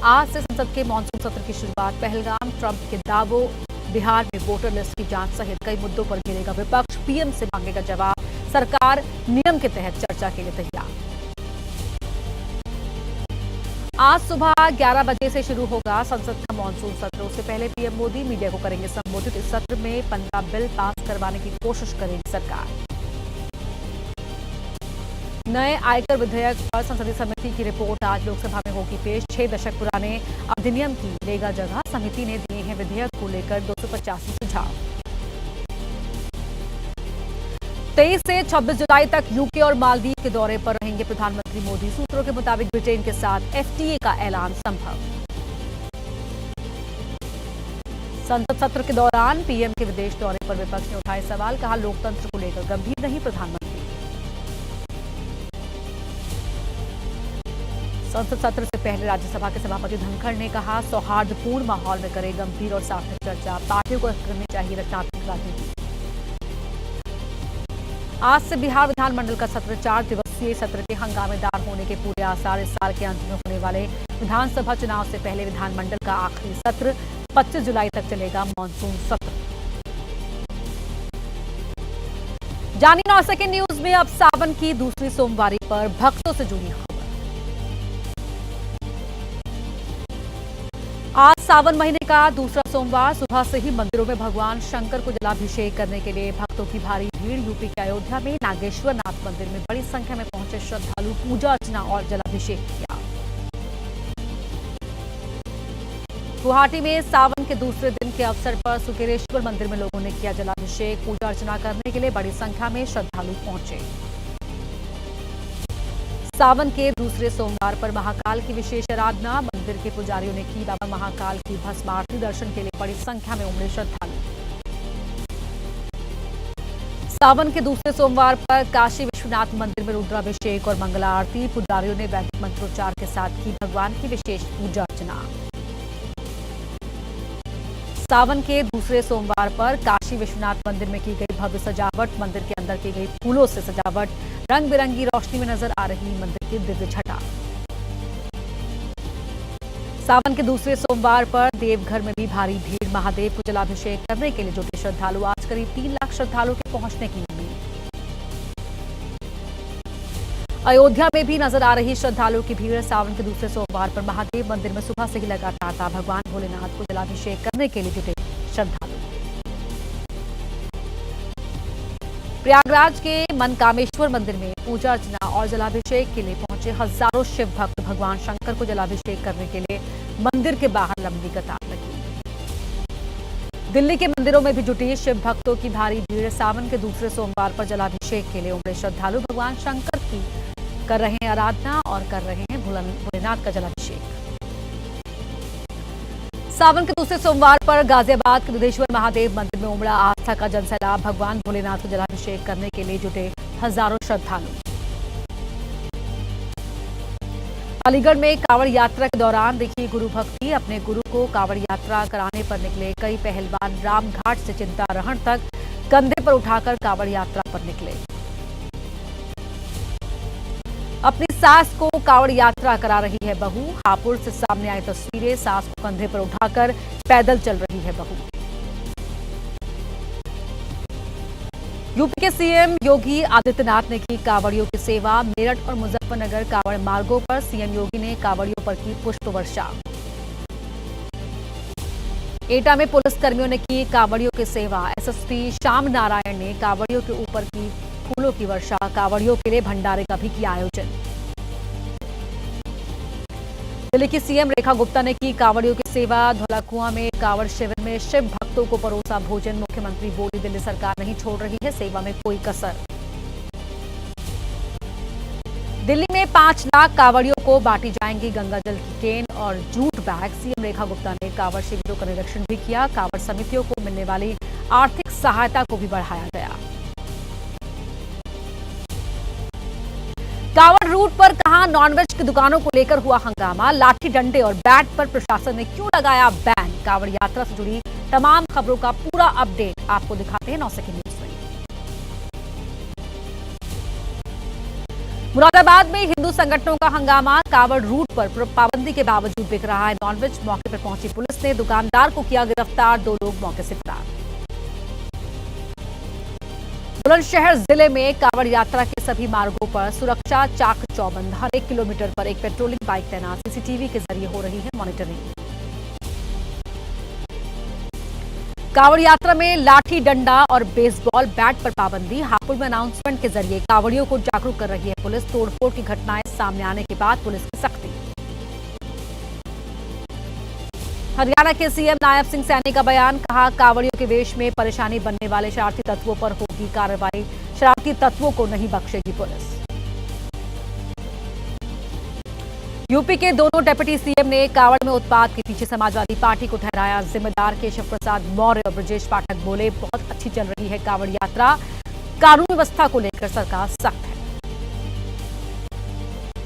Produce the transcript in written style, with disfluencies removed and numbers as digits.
आज से संसद के मानसून सत्र की शुरुआत। पहलगाम, ट्रंप के दावों, बिहार में वोटर लिस्ट की जांच सहित कई मुद्दों पर घेरेगा विपक्ष। पीएम से मांगेगा जवाब। सरकार नियम के तहत चर्चा के लिए तैयार। आज सुबह 11 बजे से शुरू होगा संसद का मानसून सत्र। उससे पहले पीएम मोदी मीडिया को करेंगे संबोधित। इस सत्र में 15 बिल पास करवाने की कोशिश करेगी सरकार। नए आयकर विधेयक पर संसदीय समिति की रिपोर्ट आज लोकसभा में होगी पेश। 6 दशक पुराने अधिनियम की लेगा जगह। समिति ने दिए हैं विधेयक को लेकर 285 सुझाव। 23 से 26 जुलाई तक यूके और मालदीव के दौरे पर रहेंगे प्रधानमंत्री मोदी। सूत्रों के मुताबिक ब्रिटेन के साथ एफटीए का ऐलान संभव। संसद सत्र के दौरान पीएम के विदेश दौरे पर विपक्ष ने उठाए सवाल। कहा, लोकतंत्र को लेकर गंभीर नहीं प्रधानमंत्री। संसद सत्र से पहले राज्यसभा के सभापति धनखड़ ने कहा, सौहार्दपूर्ण माहौल में करें गंभीर और सार्थक चर्चा। पार्टियों को करनी चाहिए रचनात्मक राजनीति। आज से बिहार विधानमंडल का सत्र 4 दिवसीय सत्र के हंगामेदार होने के पूरे आसार। इस साल के अंत में होने वाले विधानसभा चुनाव से पहले विधानमंडल का आखिरी सत्र 25 जुलाई तक चलेगा मानसून सत्र। जानिए 9 सेकंड न्यूज में अब सावन की दूसरी सोमवारी पर भक्तों से जुड़ी खबर। आज सावन महीने का दूसरा सोमवार। सुबह से ही मंदिरों में भगवान शंकर को जलाभिषेक करने के लिए भक्तों की भारी भीड़। यूपी के अयोध्या में नागेश्वर नाथ मंदिर में बड़ी संख्या में पहुंचे श्रद्धालु पूजा अर्चना और जलाभिषेक किया। गुवाहाटी में सावन के दूसरे दिन के अवसर पर सुकेरेश्वर मंदिर में लोगों ने किया जलाभिषेक। पूजा अर्चना करने के लिए बड़ी संख्या में श्रद्धालु पहुंचे। सावन के दूसरे सोमवार पर महाकाल की विशेष आराधना। मंदिर के पुजारियों ने की बाबा महाकाल की भस्म आरती। दर्शन के लिए बड़ी संख्या में उमड़े श्रद्धालु। सावन के दूसरे सोमवार पर काशी विश्वनाथ मंदिर में रुद्राभिषेक और मंगला आरती। पुजारियों ने वैदिक मंत्रोच्चार के साथ की भगवान की विशेष पूजा अर्चना। सावन के दूसरे सोमवार पर काशी विश्वनाथ मंदिर में की गई भव्य सजावट। मंदिर के अंदर की गई फूलों से सजावट रंग बिरंगी रोशनी में नजर आ रही मंदिर की दिव्य छटा। सावन के दूसरे सोमवार पर देवघर में भी भारी भीड़। महादेव को जलाभिषेक करने के लिए जुटे श्रद्धालु। आज करीब 3 लाख श्रद्धालुओं के पहुंचने की उम्मीद। अयोध्या में भी नजर आ रही श्रद्धालुओं की भीड़। सावन के दूसरे सोमवार पर महादेव मंदिर में सुबह से ही लगा तांता। भगवान भोलेनाथ को जलाभिषेक करने के लिए जुटे श्रद्धालु। प्रयागराज के मनकामेश्वर मंदिर में पूजा अर्चना और जलाभिषेक के लिए पहुंचे हजारों शिव भक्त। भगवान शंकर को जलाभिषेक करने के लिए मंदिर के बाहर लंबी कतार लगी। दिल्ली के मंदिरों में भी जुटी शिव भक्तों की भारी भीड़। सावन के दूसरे सोमवार पर जलाभिषेक के लिए उमड़े श्रद्धालु भगवान शंकर की कर रहे हैं आराधना और कर रहे हैं भोलेनाथ का जलाभिषेक। सावन के दूसरे सोमवार पर गाजियाबाद के दुधेश्वर महादेव मंदिर में उमड़ा आस्था का जनसैलाब। भगवान भोलेनाथ को जलाभिषेक करने के लिए जुटे हजारों श्रद्धालु। अलीगढ़ में कांवड़ यात्रा के दौरान देखिए गुरु भक्ति। अपने गुरु को कांवड़ यात्रा कराने पर निकले कई पहलवान। रामघाट से चिंतारहण तक कंधे पर उठाकर कांवड़ यात्रा पर निकले। अपनी सास को कांवड़ यात्रा करा रही है बहू। हापुड़ से सामने आई तस्वीरें। सास को कंधे पर उठाकर पैदल चल रही है बहू। यूपी के सीएम योगी आदित्यनाथ ने की कांवड़ियों की सेवा। मेरठ और मुजफ्फरनगर कांवड़ मार्गों पर सीएम योगी ने कांवड़ियों पर की पुष्प वर्षा। एटा में पुलिसकर्मियों ने की कांवड़ियों की सेवा। एसएसपी श्याम नारायण ने कांवड़ियों के ऊपर की फूलों की वर्षा। कांवड़ियों के लिए भंडारे का भी किया आयोजन। दिल्ली की सीएम रेखा गुप्ता ने की कांवड़ियों की सेवा। धौलाकुआं में कांवड़ शिविर में शिव भक्तों को परोसा भोजन। मुख्यमंत्री बोली, दिल्ली सरकार नहीं छोड़ रही है सेवा में कोई कसर। दिल्ली में 5 लाख कांवड़ियों को बांटी जाएंगी गंगाजल की केन और jute bag. CM Rekha Gupta ने कांवड़ शिविरों का निरीक्षण भी किया। कांवड़ समितियों को मिलने वाली आर्थिक सहायता को भी बढ़ाया गया। कांवड़ रूट पर कहां नॉनवेज की दुकानों को लेकर हुआ हंगामा। लाठी डंडे और बैट पर प्रशासन ने क्यों लगाया बैन। कांवड़ यात्रा से जुड़ी तमाम खबरों का पूरा अपडेट आपको दिखाते हैं 9 सेकंड न्यूज में। मुरादाबाद में हिंदू संगठनों का हंगामा, कावड़ रूट पर पाबंदी के बावजूद बिक रहा है नॉनवेज। मौके पर पहुंची पुलिस ने दुकानदार को किया गिरफ्तार, 2 लोग मौके से फरार। बुलंदशहर जिले में कावड़ यात्रा के सभी मार्गों पर सुरक्षा चाक चौबंद। हर 1 किलोमीटर पर एक पेट्रोलिंग बाइक तैनात, सीसीटीवी के जरिए हो रही है मॉनिटरिंग। कावड़ यात्रा में लाठी डंडा और बेसबॉल बैट पर पाबंदी। हापुड़ में अनाउंसमेंट के जरिए कावड़ियों को जागरूक कर रही है पुलिस। तोड़फोड़ की घटनाएं सामने आने के बाद पुलिस की सख्ती। हरियाणा के सीएम नायब सिंह सैनी का बयान, कहा कावड़ियों के वेश में परेशानी बनने वाले शरारती तत्वों पर होगी कार्रवाई। शरारती तत्वों को नहीं बख्शेगी पुलिस। यूपी के दोनों डिप्टी सीएम ने कावड़ में उत्पात के पीछे समाजवादी पार्टी को ठहराया जिम्मेदार। केशव प्रसाद मौर्य और ब्रजेश पाठक बोले, बहुत अच्छी चल रही है कावड़ यात्रा, कानून व्यवस्था को लेकर सरकार सख्त है।